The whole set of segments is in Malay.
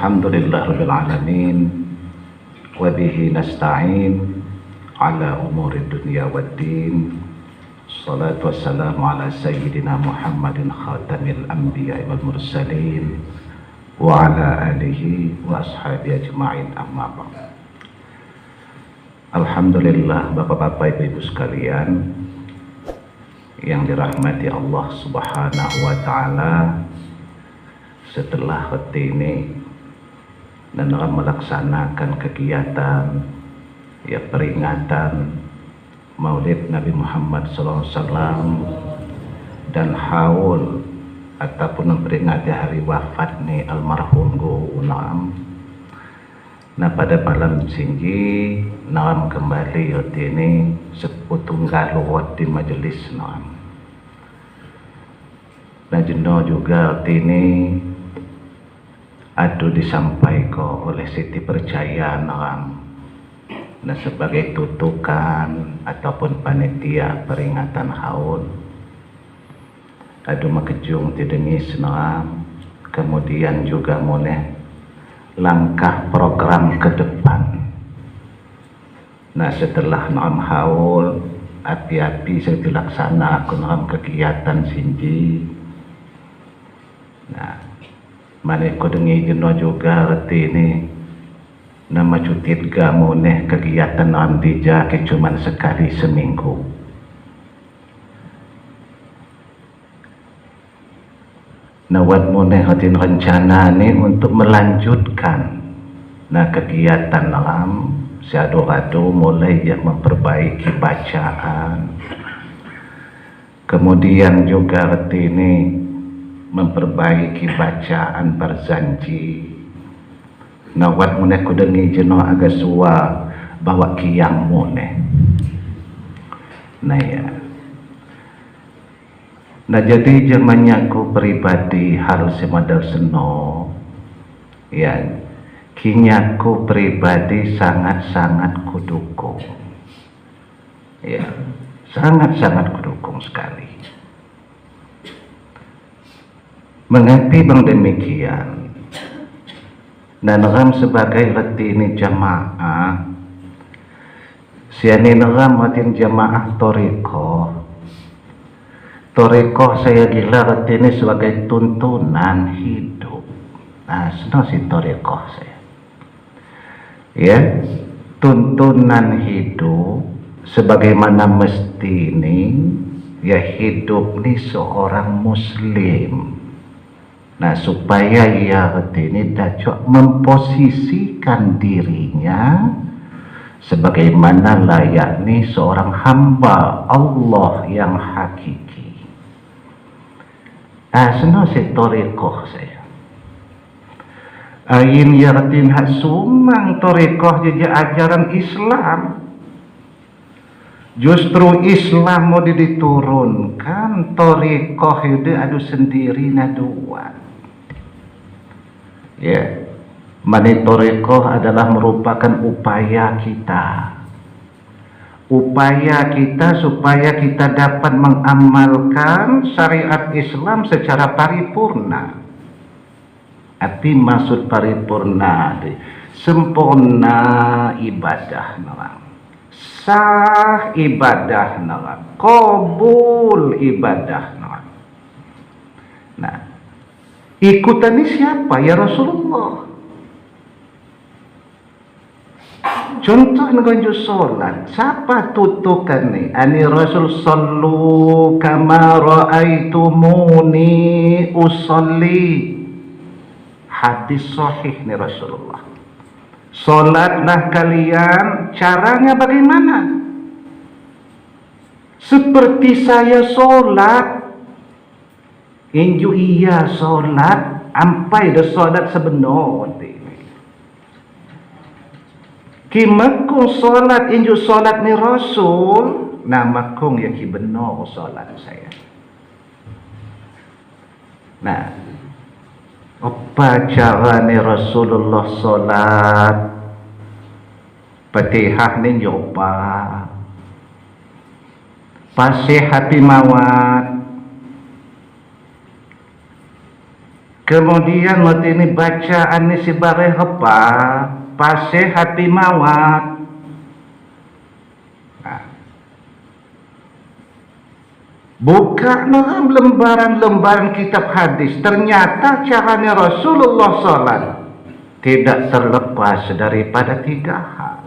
Alhamdulillahirabbil alamin wa bihi nasta'in ala umuri dunya waddin. Salatu wassalamu ala sayyidina Muhammadin khatamil anbiya'i wal mursalin wa ala alihi wa ashabihi ajma'in, amma ba'd. Alhamdulillah, bapak-bapak, ibu-ibu sekalian yang dirahmati Allah Subhanahu wa taala, setelah ini dan dalam melaksanakan kegiatan peringatan Maulid Nabi Muhammad SAW dan haul ataupun memperingati hari wafatnya almarhum Gulam. Nah, pada malam tinggi nam kembali ini seputunggal di majelis nam. Nah, jenuh juga ini adu disampaikan oleh Siti Percaya nam. Nah, sebagai tutukan ataupun panitia peringatan haul adu makejung tidengis nam. Kemudian juga mulai langkah program ke depan. Nah, setelah nam haul api-api saya dilaksanakan dalam kegiatan sinji. Nah, mana ko dengi jenuh juga reti ini nama cutit gamoneh kegiatan nam dijake cuman sekali seminggu. Nawat moneh hatin rencana ni untuk melanjutkan kegiatan dalam siado-ado mulai memperbaiki bacaan, kemudian juga ini memperbaiki bacaan berzanji. Nawat moneh kudengi jenuh agak suah bawa kiang moneh. Nah ya. Nah, jadi zamannya ku pribadi harus semadal seno kinya ku pribadi sangat-sangat kudukung sangat-sangat kudukung sekali. Mengapa bang demikian? Dan ram sebagai reti ini jamaah siani ram matin jamaah Torikoh saya gila ini sebagai tuntunan hidup. Nah, senang si torikoh saya. Tuntunan hidup sebagaimana mesti ini hidup ni seorang muslim. Nah, supaya ini dapat memposisikan dirinya sebagaimana layaknya seorang hamba Allah yang hakiki. Senang si torikoh saya. Ain yartin hak sumang torikoh jadi ajaran Islam. Justru Islam mau diturunkan, torikoh itu adu sendiri naduan. Mani torikoh adalah merupakan upaya kita supaya kita dapat mengamalkan syariat Islam secara paripurna. Arti maksud paripurna sempurna ibadah nalang, sah ibadah nalang, qabul ibadah nalang. Nah, ikutan ini siapa? Ya Rasulullah. Contoh ngeganju sholat, siapa tutukan nih? Ani Rasul sallu kama ra'aitumuni usolli. Hadis sahih nih Rasulullah. Sholatlah kalian, caranya bagaimana? Seperti saya sholat. Inju iya sholat, ampai dah sholat sebenar. Kimakung solat inju solat ni Rasul, namakung ki benar solat saya. Nah, apa cara ni Rasulullah solat? Fatihah ni nyoba, pasih hati mawat, Kemudian waktu ini bacaan ni si bare apa? Pasih hati mawat. Buka dalam lembaran-lembaran kitab hadis, ternyata caranya Rasulullah SAW tidak terlepas daripada 3 hal.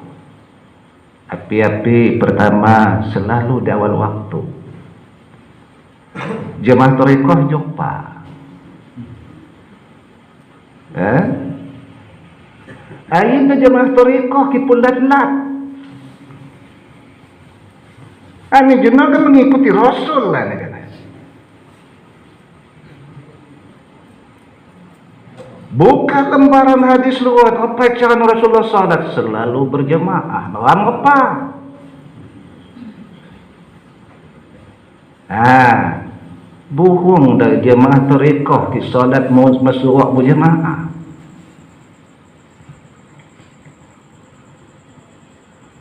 Api-api pertama, selalu di awal waktu. Jemaah Thariqah jumpa. Ayin jemaah Thariqah kipulat-lat. Ini jenah kan mengikuti Rasul lah. Buka lembaran hadis luar, apa cara Rasulullah SAW selalu berjemaah. Dalam apa? Bohong dari jemaah Thariqah di solat masuk berjemaah.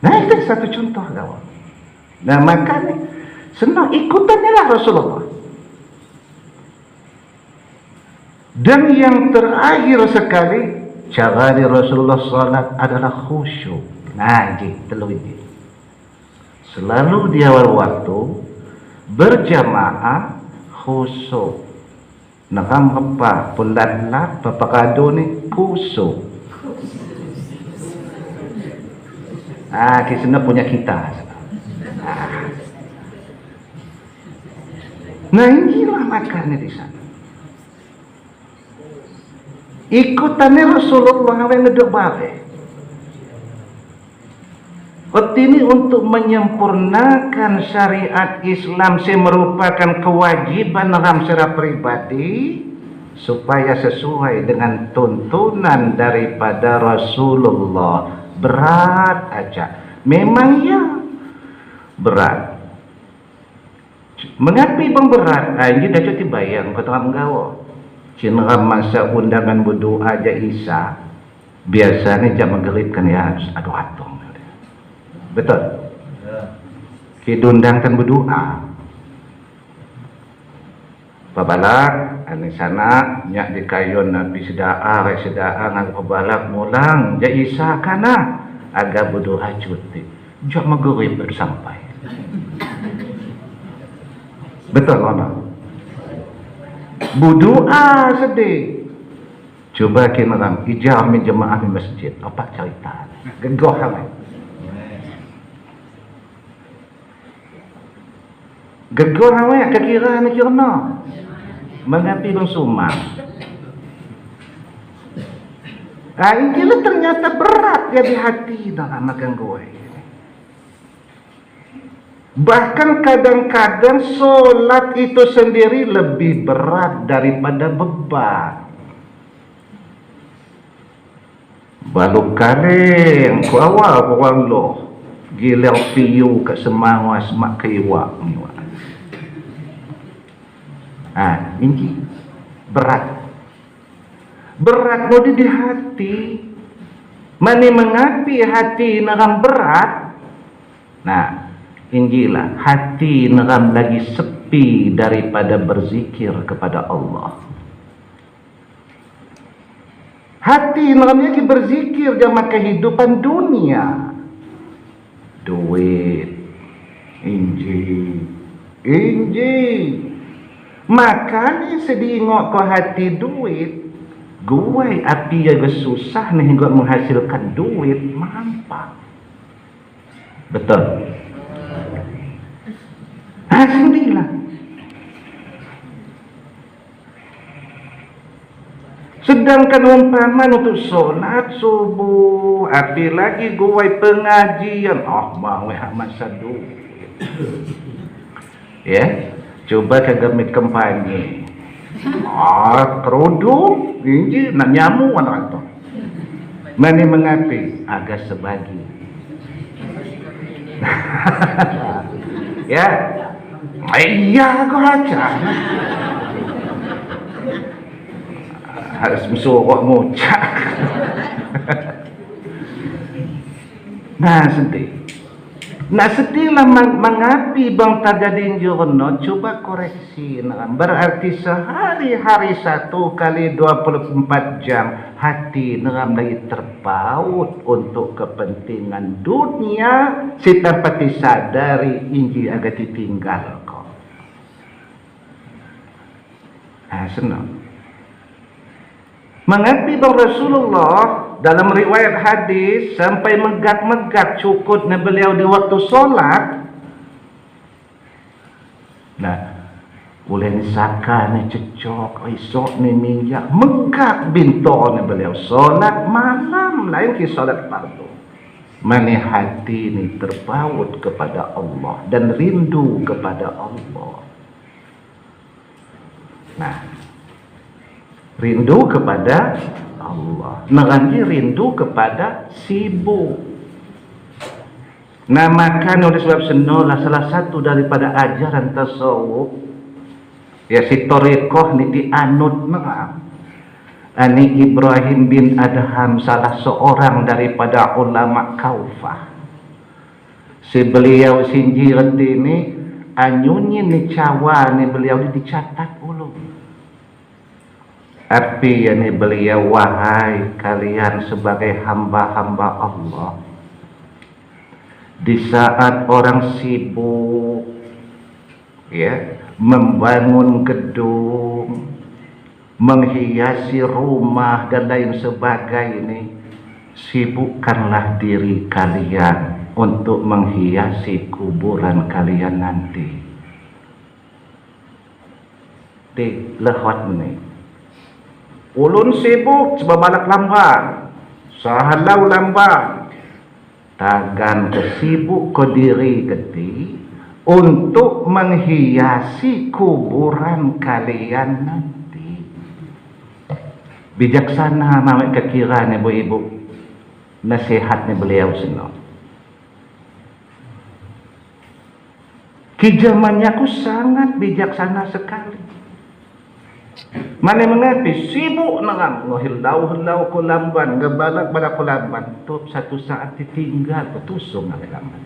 Nah, itu satu contoh kawan. Nah, makanya senang ikutannya lah Rasulullah. Dan yang terakhir sekali, cara di Rasulullah salat adalah khusyuk. Nah, ini selalu di awal waktu berjamaah khusyuk. Nakam apa? Pulat-lat papakado ni khusyuk. Kisah punya kita. Nah, inilah makanya di sana. Ikutannya Rasulullah yang ngedok bare. Ini untuk menyempurnakan syariat Islam merupakan kewajiban dalam secara pribadi supaya sesuai dengan tuntunan daripada Rasulullah. Berat aja. Memang ya berat. Mengapa bang berat? Ini dah cuti bayang kau tengah menggawa. Cina masa undangan berdoa aja Isa. Biasanya jam menggelipkan ya aduh atong. Betul. Kita undangkan berdoa. Pabalak ane sana nyak di kayon nabi sedaa ngan pabalak mulang ja Isa kana agak berdoa cuti. Jak magurip bersampai. Betul mana? Berdoa sedih. Coba kita dalam ijam jemaah di masjid. Apa cerita? Gegah ramai. Gegah ramai. Kekira ni kira mengapi bang sumang. Ini ternyata berat jadi hati dalam makan gue. Bahkan kadang-kadang solat itu sendiri lebih berat daripada beban. Balu kaleng ku awal orang loh gilir piu ke semangwa semak keiwa. Ini berat. Berat mudi di hati. Mani mengapi hati neram berat. Nah, Injilah hati neram lagi sepi daripada berzikir kepada Allah. Hati neram lagi berzikir zaman kehidupan dunia. Duit, inji. Makanya sedih ngok kau hati duit. Gue api jaga susah nih gue menghasilkan duit mampak. Betul. Sendirilah. Sedangkan umpaman untuk solat subuh, api lagi gue pengajian, mau masa duit. Ya, coba kagak kampanye. Kerudung, ini nak nyamu anak tu. Mana mengapi? Agak sebagi. Ya, iya kau aja. Harus musuh ngucap. Nah, sedih. Nak setilah mengapi bang terjadi jurno, coba koreksi. Berarti sehari-hari 1 kali 24 jam hati neram lagi terpaut untuk kepentingan dunia, si tanpa disadari inji agak ditinggal kok. Senang. Mengapi bang Rasulullah dalam riwayat hadis sampai megak-megak cukutnya beliau di waktu solat. Nah, boleh ni saka ni cecok, esok ni minyak, megak bintone beliau solat malam lain ke solat fardu. Mana hati ni terpaut kepada Allah dan rindu kepada Allah. Nah, rindu kepada Allah, nanti rindu kepada sibuk. Nah, maka oleh sebab senolah salah satu daripada ajaran tasawuf, ya si tariqah ni dianut merang. Ani Ibrahim bin Adham, salah seorang daripada ulama Kaufah. Si beliau sinjirat ini, anyunyi ni cawa ni beliau dicatat ulu. Api yani beliau, wahai kalian sebagai hamba-hamba Allah, di saat orang sibuk ya membangun gedung, menghiasi rumah dan lain sebagainya, sibukkanlah diri kalian untuk menghiasi kuburan kalian nanti. Di lehot ni ulun sibuk sebab balak lamban, sahalau lamban, tagan kesibuk ke diri keti untuk menghiasi kuburan kalian nanti. Bijaksana mamak kekiraan ibu-ibu, nasihatnya beliau senang. Kijamannya aku sangat bijaksana sekali. Mana mengapi sibuk nangam ngohilau-hilau ko lamban, gabalak balak ko lamban, tu satu saat ditinggal petusung ng lamban.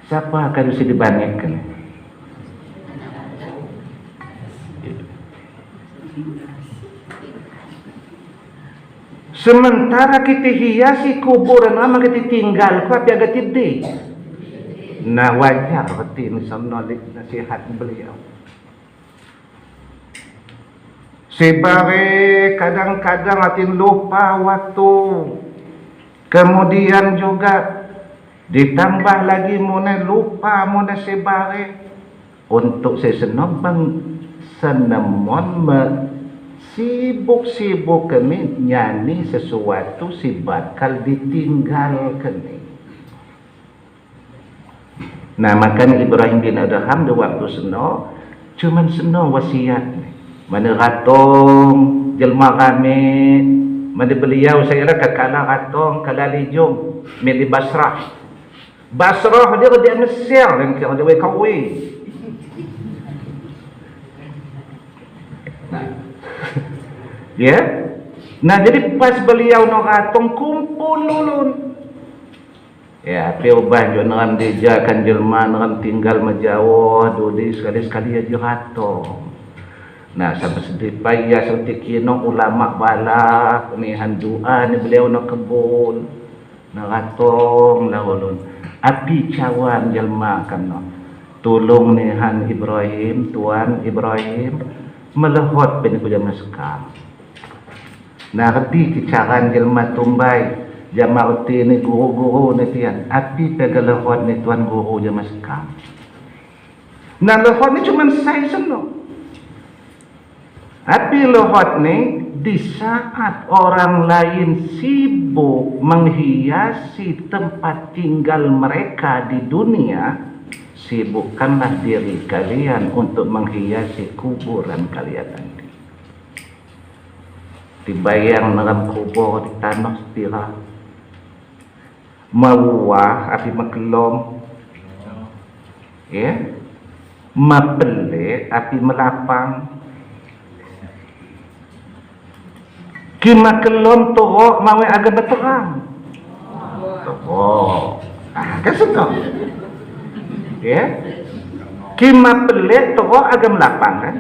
Siapa akan bisa dibangkitkan? Sementara kita hiasi kuburan lama kita tinggal, kau agak tidih. Nah, wajar berarti misalnya nasihat beliau. Sebare kadang-kadang atin lupa waktu. Kemudian juga ditambah lagi muna lupa muna sebare untuk sesenobang senemon sibuk-sibuk kami nyanyi sesuatu si bakal ditinggal kami. Nah, makanya Ibrahim bin Adham di waktu seno cuman seno wasiat ni. Mana ratong jelma kami, mana beliau saya kira kekala ratong kalalijum di Basrah. Basrah dia di Mesir yang kira dia kawi. Ya. Nah, jadi pas beliau no ratong kumpul ulun. Ya, tapi ubah jo neram dijakan jelma neram tinggal majauh duli sekali-sekali aja ratong. Nah, sampai sedih payah seperti kino ulama balak ni handua ni beliau nak kebun nak ratong lah ulun. Api cawan jelma kan no. Tolong ni han Ibrahim, tuan Ibrahim melehot pen ku jam sekam. Nah, reti kicaran jelma tumbai jama uti ni guru-guru ni tian. Api pegalehot ni tuan guru jam sekam. Nah, lehot ni cuma saya seno. Tapi lohot ni di saat orang lain sibuk menghiasi tempat tinggal mereka di dunia, sibukkanlah diri kalian untuk menghiasi kuburan kalian nanti. Dibayang dalam kubur di tanah setira, mawah api makelom, ya, mapele api melapang. Kima kelom torok mawe agak berterang. Oh, kan senang. Ya, kima pelet toh agam lapang kan?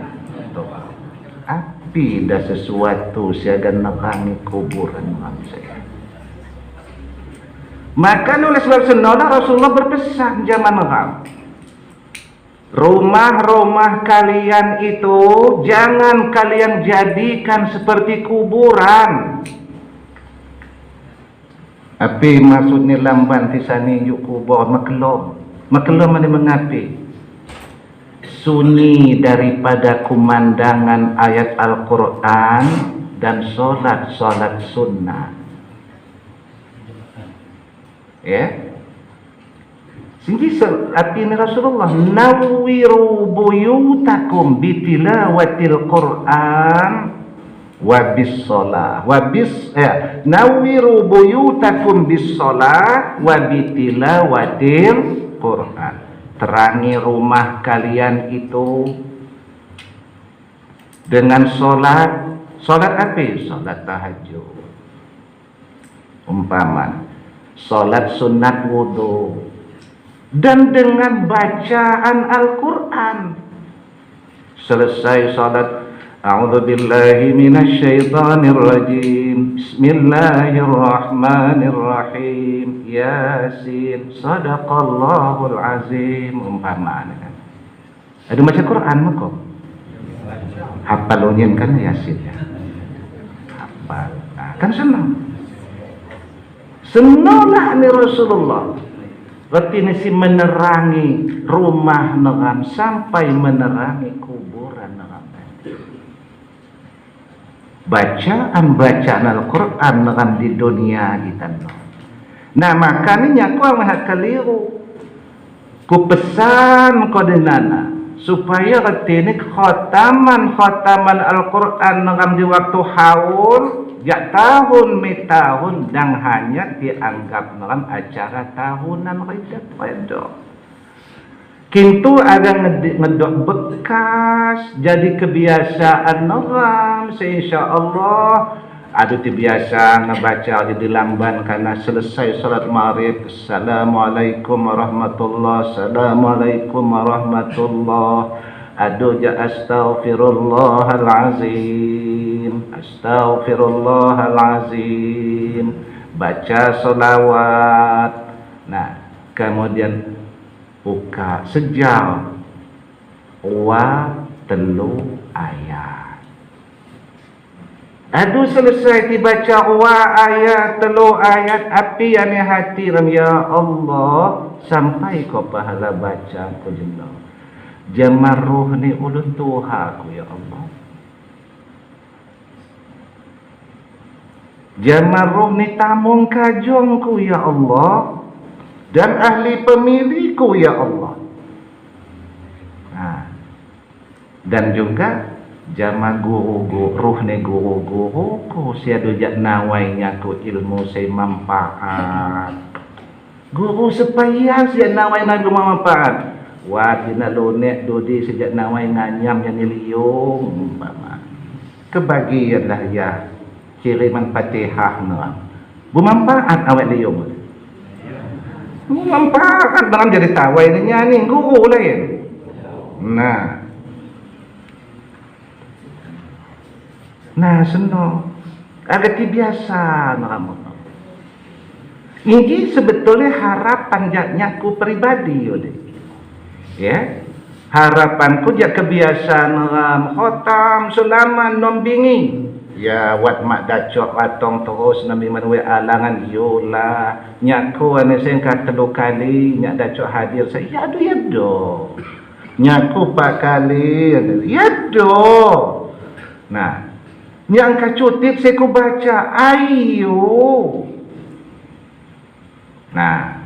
Api dah sesuatu siaga nerangi kuburan manusia. Maka oleh sebab senolah Rasulullah berpesan zaman orang, rumah-rumah kalian itu jangan kalian jadikan seperti kuburan. Api maksudnya lamban tisani yuk kubur maklum. Maklum mana mengapi? Sunyi daripada kumandangan ayat Al-Quran dan solat sunnah. Ya. Sehingga artinya Rasulullah nawwiru buyutakum bitilawatil Quran wa bis shalah nawwiru buyutakum bis shalah wa bitilawatil Quran. Terangi rumah kalian itu dengan solat apa? Solat tahajud, umpama solat sunat wudu, dan dengan bacaan Al-Quran. Selesai salat, a'udzubillahi minasyaitonirrajim, bismillahirrahmanirrahim, yasin, sadaqallahul azim, umpamanya kan. Ada baca Quran kok. Hafal unyin kan yasin ya. Hafal. Nah, kan senang. Senanglah ni Rasulullah. Berarti nasi menerangi rumah neram sampai menerangi kuburan neram. Bacaan Al-Quran neram di dunia kita. Nah makanya aku amat keliru. Ku pesan kau denana supaya retini khataman Al-Quran neram di waktu haul. Ya tahun tahun dan hanya dianggap dalam acara tahunan redak. Kintu ada ngedok bekas jadi kebiasaan orang. Insya-Allah ada biasa ngebaca di lamban karena selesai salat maghrib. Assalamualaikum warahmatullahi Assalamualaikum warahmatullahi. Aduh ja astaghfirullahalazim, astaghfirullahalazim, baca solawat. Nah kemudian buka sejam wa telu ayat. Aduh selesai dibaca wa ayat telu ayat, api yang hati ram ya Allah sampai kau pahala baca ku jenah. Jamaruh ni ulun Tuhanku ya Allah. Jamaruh ni tamung kajongku ya Allah. Dan ahli pemiliku ya Allah. Nah, dan juga jama ruh ni guru-guruku siadu jak nawainya ku ilmu saya manfaat. Guru sepaya siadu nawainya ku manfaat. Wah, tina lonek dodi sejak nawai nganyam yang niliung. Kebagianlah ya kiriman Fatihah nang. Bermanfaat awak liung. Bermanfaat dalam jadi tawai ni nyanyi guru lain. Nah senang. Agak biasa nang. Ini sebetulnya harapan jaknya ku pribadi yode. Ya, harapanku jak kebiasaan khotam sulaman nombingi. Ya wat mak dacok atong terus nabi manwe alangan yola. Nyaku ane saya kata 2 kali nyak dacok hadir saya ya do. Nyaku 4 kali ya do. Nah, yang kacutit saya ku baca ayo. Nah,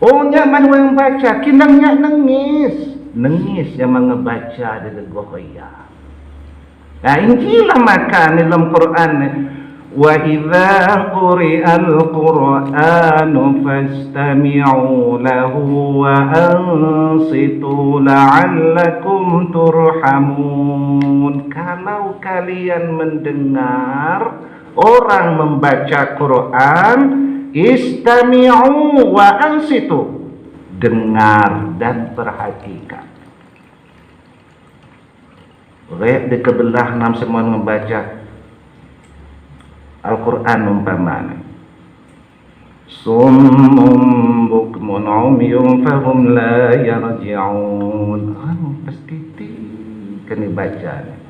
oh nyaman yang baca, kinangnya nangis yang mengebaca di goya. Nah inilah maka dalam Quran wa idza quri'al qur'anu fastami'u lahu wa ansitu la'allakum turhamun. Kalau kalian mendengar orang membaca Quran, Istami'u wa ansitu. Dengar dan perhatikan. Di kebelah nam semua membaca Al-Quran umpamanya. Summum bukmun umyum fahum la yarji'un. Pasti kena bacanya.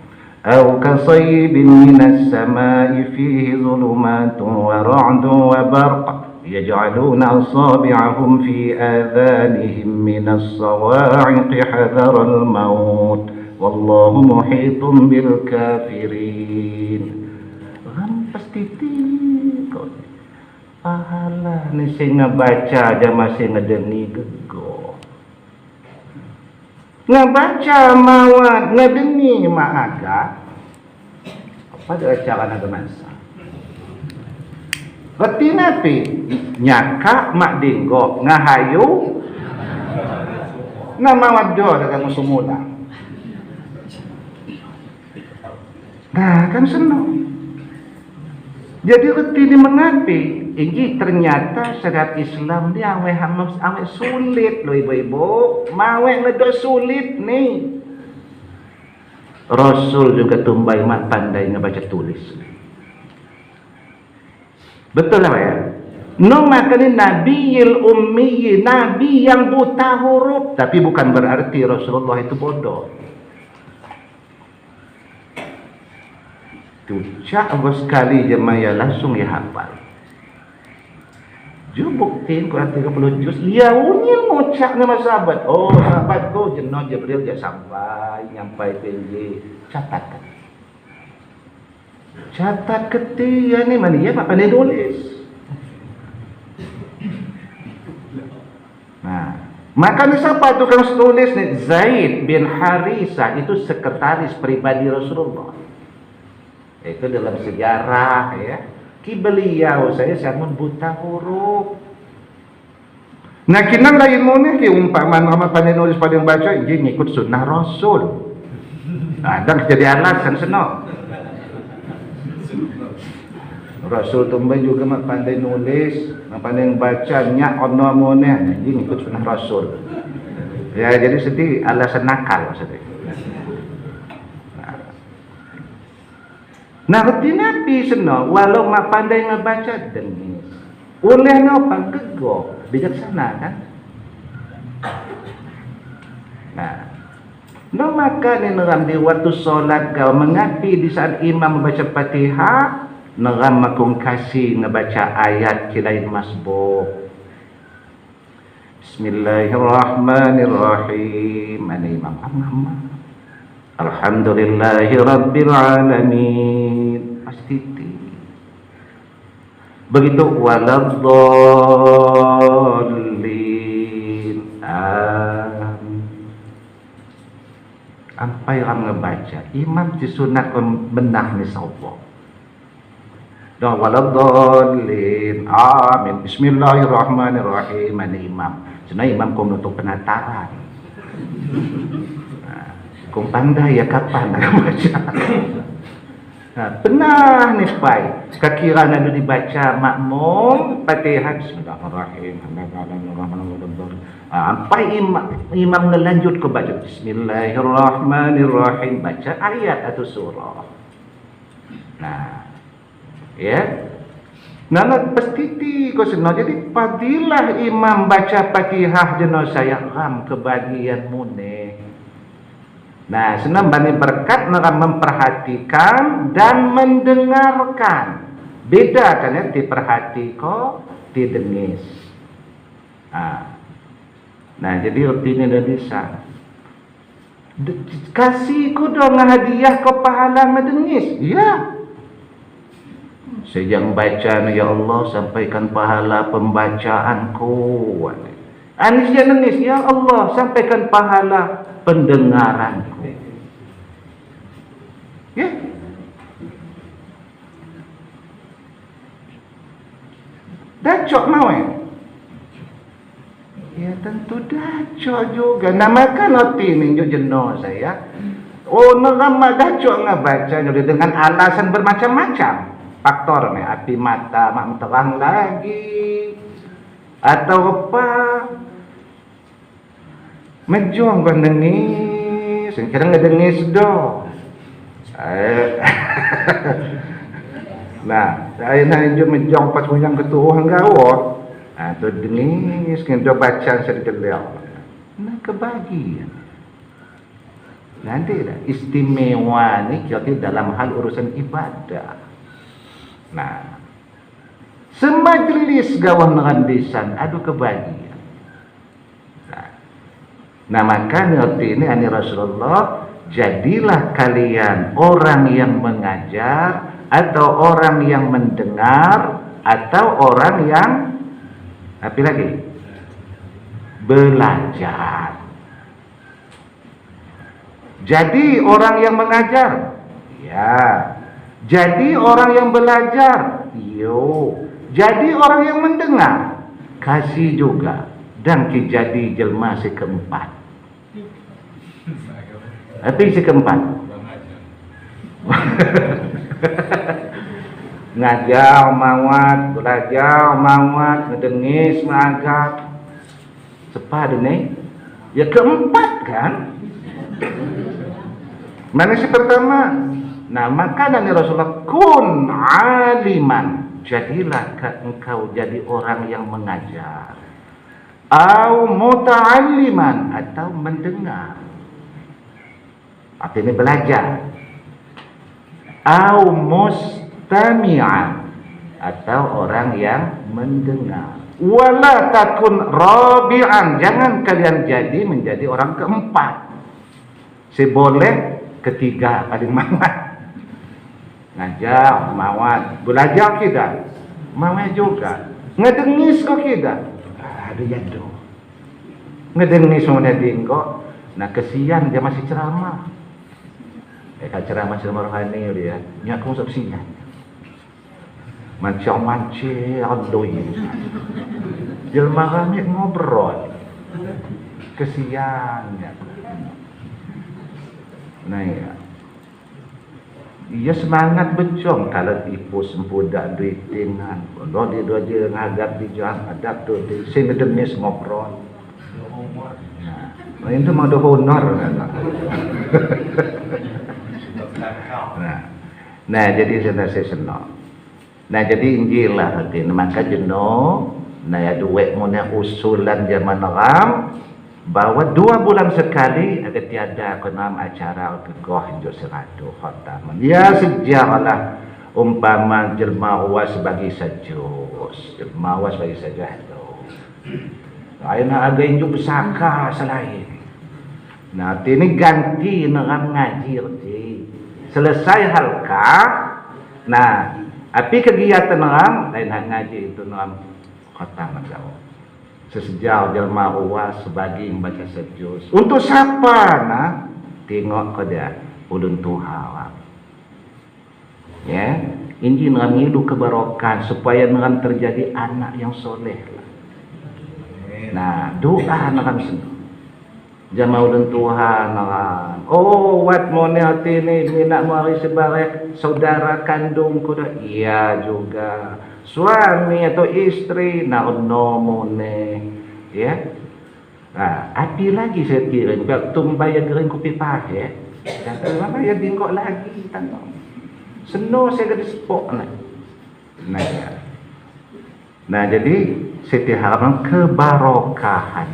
Au kasaybin minas samai fihi zulumatun wa ra'dun wa barq yaj'aluna asabi'ahum fi adhanihim minas sawa'iqi hadaral maut wallahu muhitun bil kafirin. Pasti tikot pahala ni sing ngabaca aja masih ngedeni gego. Ngabaca mawat ngedeni maaga apa dia cara nagamasa. Berarti napi nyaka mak dinggo ngahayu ngamawat do dagang sumula. Nah kan senang. Jadi reti ni mengapi, ini ternyata syariat Islam dia awet sulit loh ibu-ibu, mawek ngedok sulit nih. Rasul juga tumbai mak pandai ngebaca tulis. Betul apa ya? No makanya Nabiyil Ummi, Nabi yang buta huruf, tapi bukan berarti Rasulullah itu bodoh. Cak sekali jemaah langsung ya hafal. Ju buktiin Quran 30 juz. Ya unyil ngucap nama sahabat. Oh sahabatku jenuh Jibril dia sampai nyampai tinggi. Catatkan. Catat ketia ni mana ya apa ni tulis. Nah, maka ni siapa tukang tulis ni? Zaid bin Harisah itu sekretaris pribadi Rasulullah. Itu dalam sejarah ya. Ki beliau saya sangat buta huruf. Nah kinang lain mo ni ki umpama nama pandai nulis pada yang baca ini ngikut sunnah Rasul. Nah dan jadi alasan seno. Rasul tumbai juga mak pandai nulis, mak pandai baca nyak ono mo ni ini ngikut sunnah Rasul. Ya jadi sedih alasan nakal sedih. Nah, reti Nabi seno, walau mak pandai ngebaca dengis. Oleh ngapa gego, bijaksana kan? Nah, no maka ni neram di waktu solat kau mengapi di saat imam membaca Fatihah, neram makung kasih ngebaca ayat kilain masbuk. Bismillahirrahmanirrahim. Mana imam amma. Alhamdulillahi Rabbil Alamin. Pasti begitu waladdallin. Apa yang ngebaca imam disunat benah ni sapa. Dah waladdallin. Amin. Bismillahirrahmanirrahim. Mana imam. Sebenarnya imam kau nutup penataran. Kau pandai ya kapan nak baca. Nah, pernah ni pai. Kakira nak dibaca makmum Fatihah Bismillahirrahmanirrahim. Sampai imam ngelanjut ke baca Bismillahirrahmanirrahim, baca ayat atau surah. Nah, ya. Nana pasti kau senang. Jadi padilah imam baca Fatihah jenos saya ram kebahagiaan mune. Nah, senang bani berkat nak memperhatikan dan mendengarkan. Beda kan ya, diperhati kok, didengis. Nah, jadi artinya dah bisa. Kasih ku dong hadiah kau pahala mendengis. Ya. Sejak baca ya Allah sampaikan pahala pembacaanku. Anis dia nangis, ya Allah sampaikan pahala pendengaranku. Ya. Dacok mau ya tentu dacok juga. Namakan hati ninjuk jenuh saya. Oh, nama dacok nggak baca dengan alasan bermacam-macam. faktor ni, api mata mak terang lagi atau apa menjuang kan nangis kadang ngedengis do. Nah saya nak menjuang pas punyang ketuhan gawo tu dengis kena baca sedikit nah kebahagiaan nanti dah istimewa ni kita dalam hal urusan ibadah. Nah semajlis gawah ngerandisan aduh kebahagiaan. Nah maka ngerti ini ani Rasulullah, jadilah kalian orang yang mengajar atau orang yang mendengar atau orang yang apa lagi belajar. Jadi orang yang mengajar, ya. Jadi orang yang belajar, yo. Jadi orang yang mendengar, kasih juga. Dan jadi jelma si keempat. Apa si keempat? Ngajar mawat, belajar mawat, ngedengis magat. Sepadu nih, ya keempat kan? Mana si pertama? Nah maka Nabi Rasulullah kun aliman, jadilah engkau jadi orang yang mengajar, au muta'alliman atau mendengar, artinya belajar, au mustami'an atau orang yang mendengar. Wala takun rabi'an, jangan kalian menjadi orang keempat. Seboleh ketiga paling mawat. Ngajar mawat, belajar kita mawat juga. Ngedengis kok kita. Ada jadu. Ngedengis mana dingko. Nah kesian dia masih ceramah. Kan ceramah rohani dia. Nyaku subsidian. Macam-macam adoi. Jelma kami ngobrol. Kesiannya. Nah ya. Ia semangat bencong kalau tipu sempudak duit dengan. Kalau dia ngagap di jalan adab tu di sini demis ngobrol. Nah, itu mau ada honor kan. Nah, jadi saya senang. Nah, jadi Injil lah hati. Maka jenuh. Nah, ya duit mana usulan zaman orang. Bahwa 2 bulan sekali ada tiada kenam acara kegoh hingga 100 khataman. Ya sejarahlah umpama jelma uas bagi sejus, jelma uas bagi sejahdo. Aina ada yang besaka selain. Nah, ini ganti dengan ngaji rti. Selesai halka. Nah, api kegiatan orang lain ngaji itu dengan khataman jauh. Sesejauh jelma uas sebagai membaca sejus. Untuk siapa? Nah, tengok ke dia ulun Tuhan. Ya, ini dengan hidup kebarokan supaya dengan terjadi anak yang soleh. Nah, doa dengan senang. Jama ulun Tuhan. Oh, wat mone hati ni minak mari sebarek saudara kandungku dah. Iya juga. Suami atau istri nak nomone ya. Nah, ada lagi saya kira juga tumbaya gering kopi pahit. Dan apa ya dingkok lagi tano. Seno saya gadis spok nah. Nah, ya. Nah, jadi saya harapkan kebarokahan.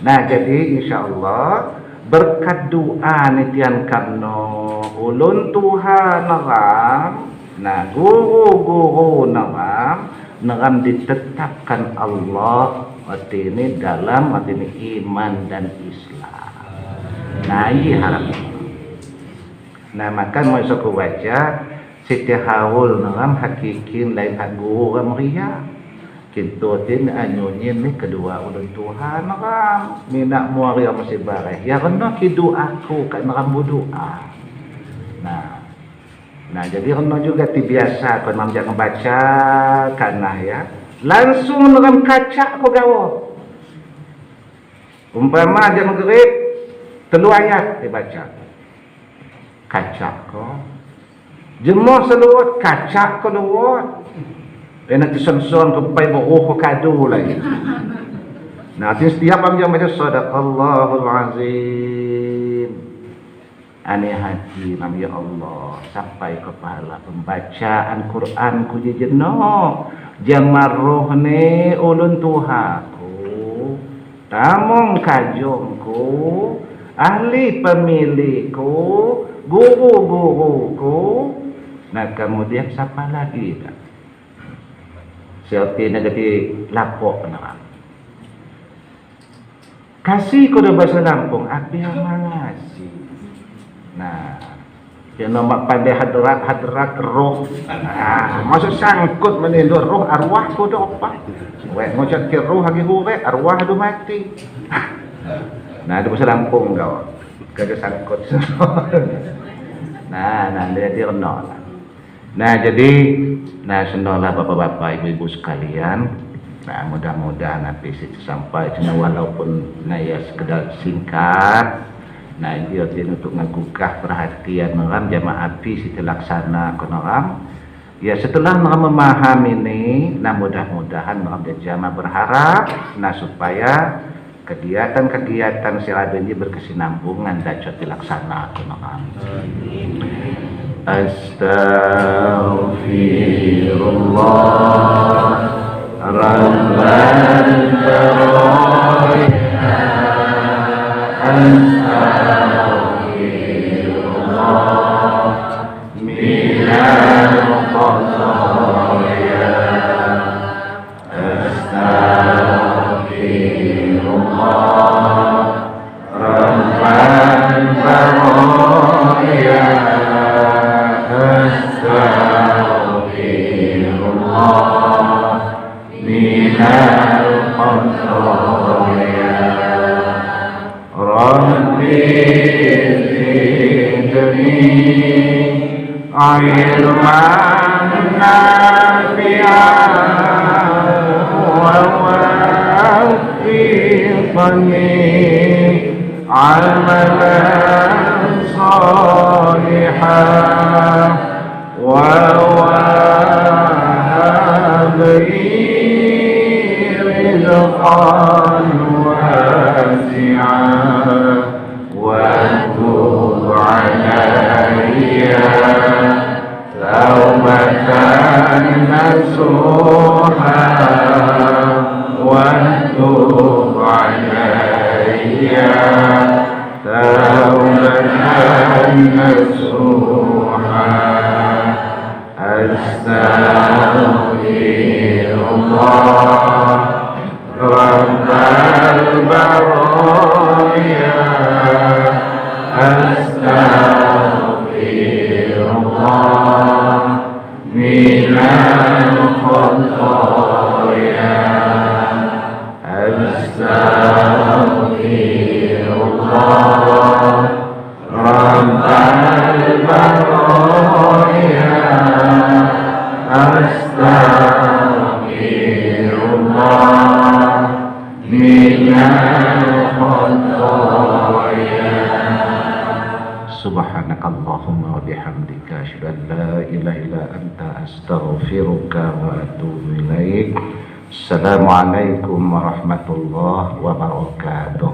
Nah, jadi insyaallah berkat doa nitian karno ulun Tuhan orang. Nah, guru-guru nama ditetapkan Allah arti ini dalam arti ini iman dan Islam. Nah, ini harap. Nah, maka mau aku baca setiap haul nama hakikin lain hak guru ria. Kita tin anyunin ni kedua ulun Tuhan nama minak muaria masih bareh. Ya kena kidu aku kan nama doa. Nah, jadi kena juga biasa kau nak jangan baca karena ya langsung dalam kaca kau gawo. Umpama dia maghrib 3 ayat dibaca. Kaca kau Jemur seluat, kacak ke luat. Nanti son-son ke pai boh ke kadu lagi. Nanti setiap yang baca sadaqallahul azim. Aneh hati Nabi Allah sampai kepada pembacaan Quran ku jejenok. Jamaroh ne ulun tuhaku. Tamong kajongku. Ahli pemilikku. Guru-guruku. Nah kemudian siapa lagi tak? Siapa nak jadi lapok nak? Kasih kau dah bahasa Lampung, apa yang mengasih? Nah, yang nama pandai hadrat roh. Maksud sangkut menilur roh arwah kau dah apa? Weh, macam ke roh lagi hurek, arwah dah mati. Nah, ada bahasa Lampung kau, kagak sangkut. Nah, dia rendah. Nah, jadi, senanglah bapak-bapak, ibu-ibu sekalian. Nah, mudah-mudahan nanti sampai cina walaupun ya sekedar singkat. Nah, dia untuk menggugah perhatian orang jamaah api siti laksana orang. Ya setelah orang memahami ini, nah mudah-mudahan orang jamaah berharap, nah supaya kegiatan-kegiatan sirada ini berkesinambungan dapat dilaksanakan orang. Astaghfirullah Rabbal Baraya Astaghfirullah Minal Qadaya Astaghfirullah Rabbal Baraya Astaghfirullah minal khataya Rabbi zidni ilman nafi'an wa waffiqni amalan salihan ووهب لي رزقا واسعا وتب علي توبة نصوحا وتب علي توبة نصوحا Astaghfirullah Rabbal Baraya Astaghfirullah minal khataya Astaghfirullah Rabbal Baraya Astaghfirullah minal khataya Subhanakallahumma wa bihamdika asyhadu an la ilaha illa anta astaghfiruka wa atubu ilaik. Assalamualaikum warahmatullahi wabarakatuh.